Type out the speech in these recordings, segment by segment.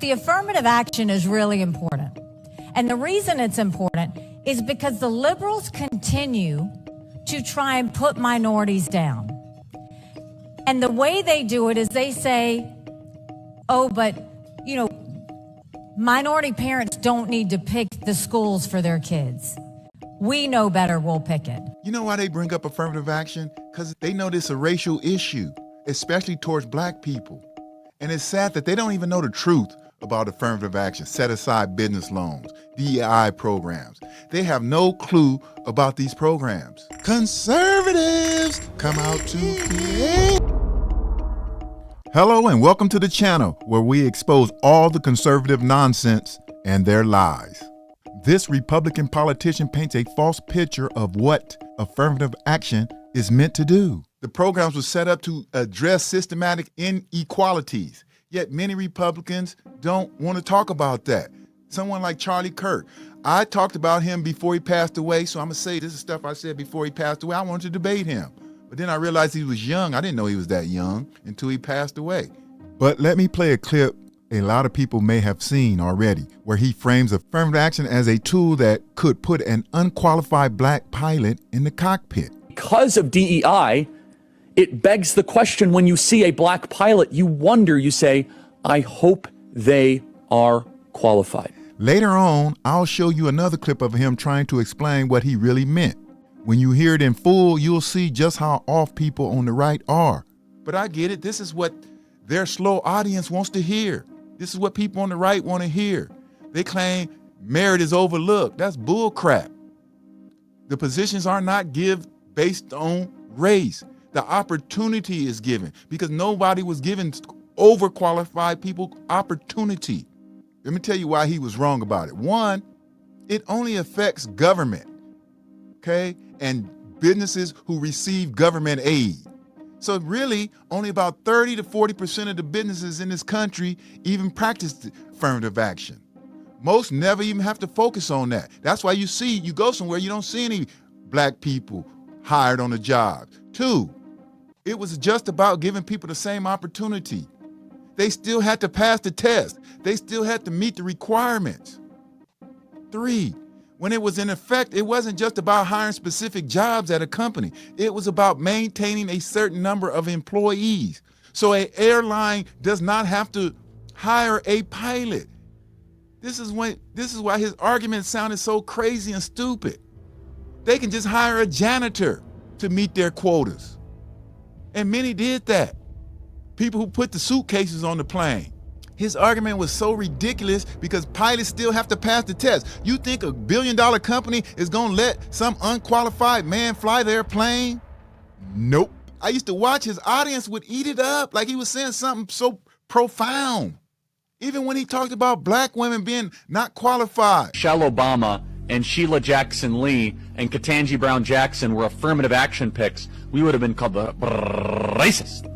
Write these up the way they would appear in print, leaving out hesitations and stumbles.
the affirmative action is really important. And the reason it's important is because the liberals continue to try and put minorities down. And the way they do it is they say, oh, but, minority parents don't need to pick the schools for their kids. We know better, we'll pick it. You know why they bring up affirmative action? Because they know this is a racial issue, especially towards black people. And it's sad that they don't even know the truth about affirmative action, set aside business loans, DEI programs. They have no clue about these programs. Conservatives come out to create. Hello and welcome to the channel where we expose all the conservative nonsense and their lies. This Republican politician paints a false picture of what affirmative action is meant to do. The programs were set up to address systematic inequalities, yet many Republicans don't want to talk about that. Someone like Charlie Kirk. I talked about him before he passed away, so I'm going to say this is stuff I said before he passed away. I wanted to debate him. But then I realized he was young. I didn't know he was that young until he passed away. But let me play a clip a lot of people may have seen already, where he frames affirmative action as a tool that could put an unqualified black pilot in the cockpit. Because of DEI, it begs the question when you see a black pilot, you wonder, you say, I hope they are qualified. Later on, I'll show you another clip of him trying to explain what he really meant. When you hear it in full, you'll see just how off people on the right are. But I get it. This is what their slow audience wants to hear. This is what people on the right want to hear. They claim merit is overlooked. That's bull crap. The positions are not given based on race. The opportunity is given because nobody was given overqualified people opportunity. Let me tell you why he was wrong about it. One, it only affects government, okay, and businesses who receive government aid. So really, only about 30 to 40% of the businesses in this country even practice affirmative action. Most never even have to focus on that. That's why you go somewhere, you don't see any black people hired on the job. Two, it was just about giving people the same opportunity. They still had to pass the test. They still had to meet the requirements. Three, when it was in effect, it wasn't just about hiring specific jobs at a company. It was about maintaining a certain number of employees. So an airline does not have to hire a pilot. This is why his argument sounded so crazy and stupid. They can just hire a janitor to meet their quotas. And many did that. People who put the suitcases on the plane. His argument was so ridiculous because pilots still have to pass the test. You think a billion-dollar company is going to let some unqualified man fly their plane? Nope. I used to watch his audience would eat it up like he was saying something so profound. Even when he talked about black women being not qualified. Michelle Obama and Sheila Jackson Lee and Ketanji Brown Jackson were affirmative action picks, we would have been called the racist.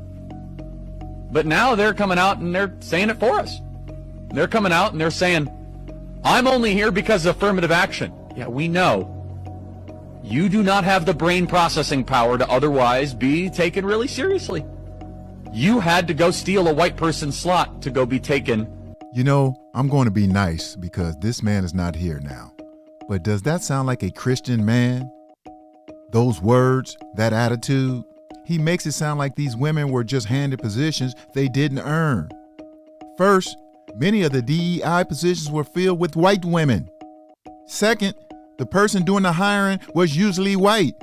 But now they're coming out and they're saying it for us. They're coming out and they're saying, I'm only here because of affirmative action. Yeah, we know. You do not have the brain processing power to otherwise be taken really seriously. You had to go steal a white person's slot to go be taken. You know, I'm going to be nice because this man is not here now. But does that sound like a Christian man? Those words, that attitude? He makes it sound like these women were just handed positions they didn't earn. First, many of the DEI positions were filled with white women. Second, the person doing the hiring was usually white,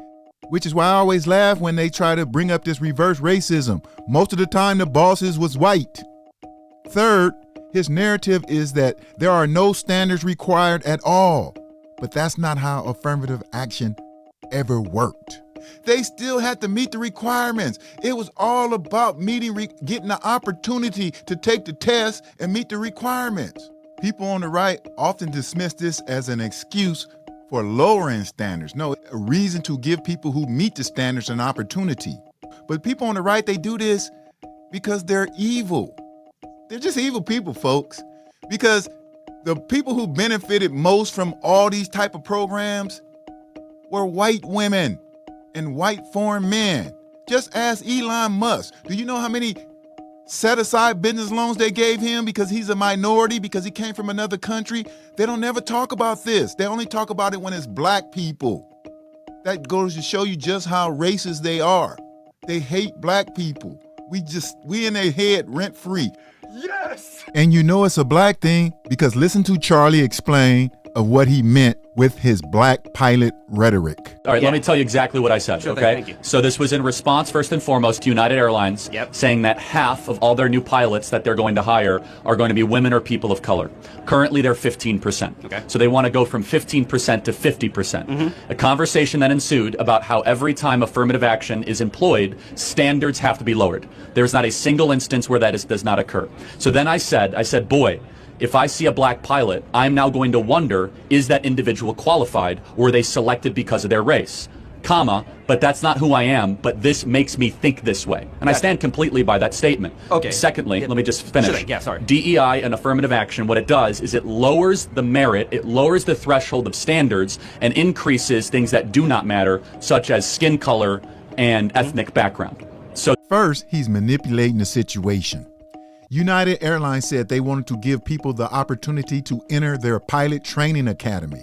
which is why I always laugh when they try to bring up this reverse racism. Most of the time, the bosses was white. Third, his narrative is that there are no standards required at all, but that's not how affirmative action ever worked. They still had to meet the requirements. It was all about getting the opportunity to take the test and meet the requirements. People on the right often dismiss this as an excuse for lowering standards. No, a reason to give people who meet the standards an opportunity. But people on the right, they do this because they're evil. They're just evil people, folks. Because the people who benefited most from all these type of programs were white women and white foreign men. Just ask Elon Musk. Do you know how many set aside business loans they gave him because he's a minority, because he came from another country. They don't never talk about this. They only talk about it when it's black people. That goes to show you just how racist they are. They hate black people. We in their head rent free. Yes! And you know it's a black thing because listen to Charlie explain of what he meant with his black pilot rhetoric. All right, let me tell you exactly what I said, Sure okay? thing, thank you. So this was in response, first and foremost, to United Airlines saying that half of all their new pilots that they're going to hire are going to be women or people of color. Currently, they're 15%. Okay. So they want to go from 15% to 50%. A conversation then ensued about how every time affirmative action is employed, standards have to be lowered. There's not a single instance where that does not occur. So then I said, boy, if I see a black pilot, I'm now going to wonder, is that individual qualified, or were they selected because of their race? Comma, but that's not who I am, but this makes me think this way. And I stand completely by that statement. Okay. Secondly, let me just finish. Sure, yeah, sorry. DEI and affirmative action, what it does is it lowers the merit, it lowers the threshold of standards, and increases things that do not matter, such as skin color and ethnic background. So First, he's manipulating the situation. United Airlines said they wanted to give people the opportunity to enter their pilot training academy,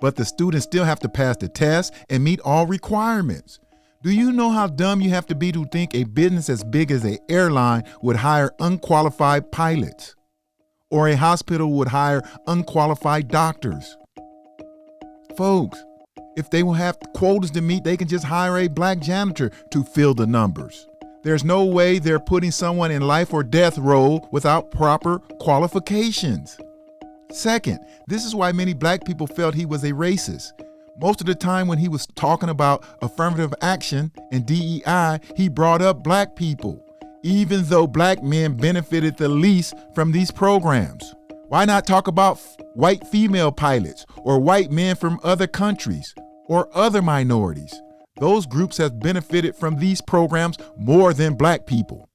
but the students still have to pass the test and meet all requirements. Do you know how dumb you have to be to think a business as big as an airline would hire unqualified pilots? Or a hospital would hire unqualified doctors? Folks, if they will have quotas to meet, they can just hire a black janitor to fill the numbers. There's no way they're putting someone in life or death row without proper qualifications. Second, this is why many black people felt he was a racist. Most of the time when he was talking about affirmative action and DEI, he brought up black people, even though black men benefited the least from these programs. Why not talk about white female pilots or white men from other countries or other minorities? Those groups have benefited from these programs more than black people.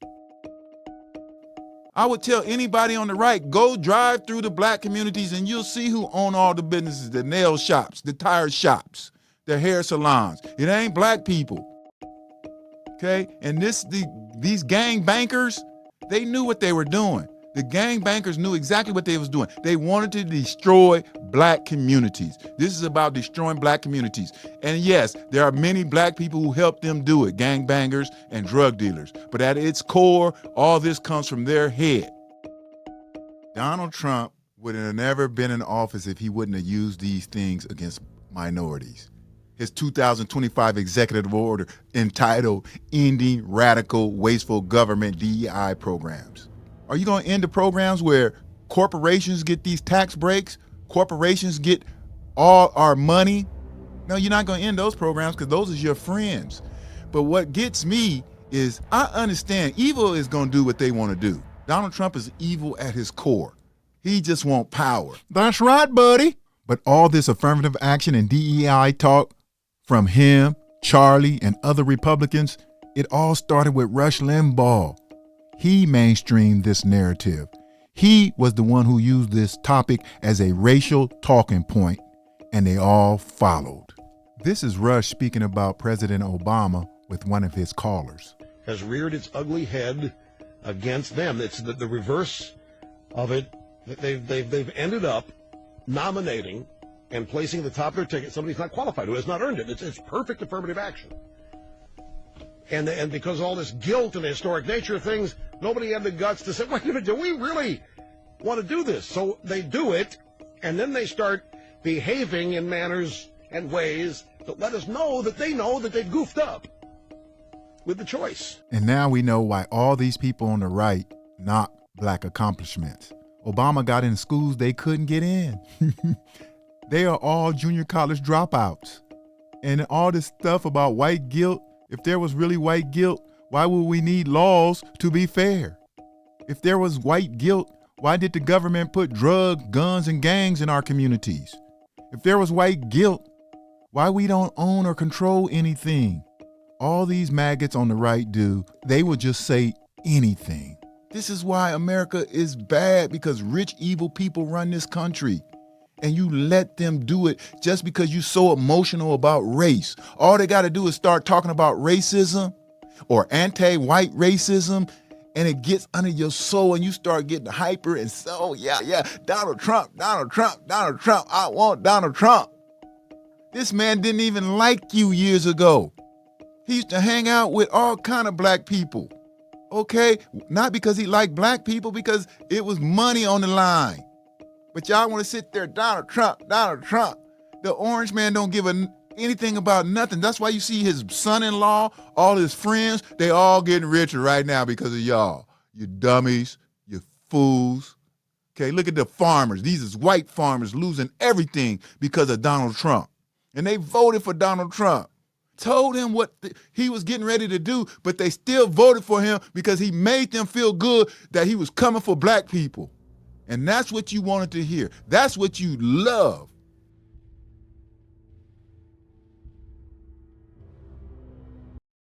I would tell anybody on the right, go drive through the black communities and you'll see who own all the businesses, the nail shops, the tire shops, the hair salons. It ain't black people. Okay? And these gang bankers, they knew what they were doing. The gang bankers knew exactly what they was doing. They wanted to destroy black communities. This is about destroying black communities. And yes, there are many black people who helped them do it, gang bangers and drug dealers. But at its core, all this comes from their head. Donald Trump would have never been in office if he wouldn't have used these things against minorities. His 2025 executive order entitled Ending Radical Wasteful Government DEI Programs. Are you going to end the programs where corporations get these tax breaks? Corporations get all our money? No, you're not going to end those programs because those are your friends. But what gets me is I understand evil is going to do what they want to do. Donald Trump is evil at his core. He just wants power. That's right, buddy. But all this affirmative action and DEI talk from him, Charlie, and other Republicans, it all started with Rush Limbaugh. He mainstreamed this narrative. He was the one who used this topic as a racial talking point, and they all followed. This is Rush speaking about President Obama with one of his callers. Has reared its ugly head against them. It's the reverse of it. They've ended up nominating and placing at the top of their ticket somebody who's not qualified, who has not earned it. It's perfect affirmative action. And because of all this guilt and the historic nature of things, nobody had the guts to say, wait a minute, do we really want to do this? So they do it, and then they start behaving in manners and ways that let us know that they've goofed up with the choice. And now we know why all these people on the right knock black accomplishments. Obama got in schools they couldn't get in. They are all junior college dropouts. And all this stuff about white guilt, if there was really white guilt, why would we need laws to be fair? If there was white guilt, why did the government put drugs, guns, and gangs in our communities? If there was white guilt, why we don't own or control anything? All these maggots on the right do, they will just say anything. This is why America is bad, because rich, evil people run this country. And you let them do it just because you're so emotional about race. All they got to do is start talking about racism or anti-white racism, and it gets under your soul and you start getting hyper and so, yeah, Donald Trump, I want Donald Trump. This man didn't even like you years ago. He used to hang out with all kind of black people, okay? Not because he liked black people, because it was money on the line. But y'all want to sit there, Donald Trump. The orange man don't give anything about nothing. That's why you see his son-in-law, all his friends, they all getting richer right now because of y'all. You dummies, you fools. Okay, look at the farmers. These is white farmers losing everything because of Donald Trump. And they voted for Donald Trump. Told him what he was getting ready to do, but they still voted for him because he made them feel good that he was coming for black people. And that's what you wanted to hear. That's what you love.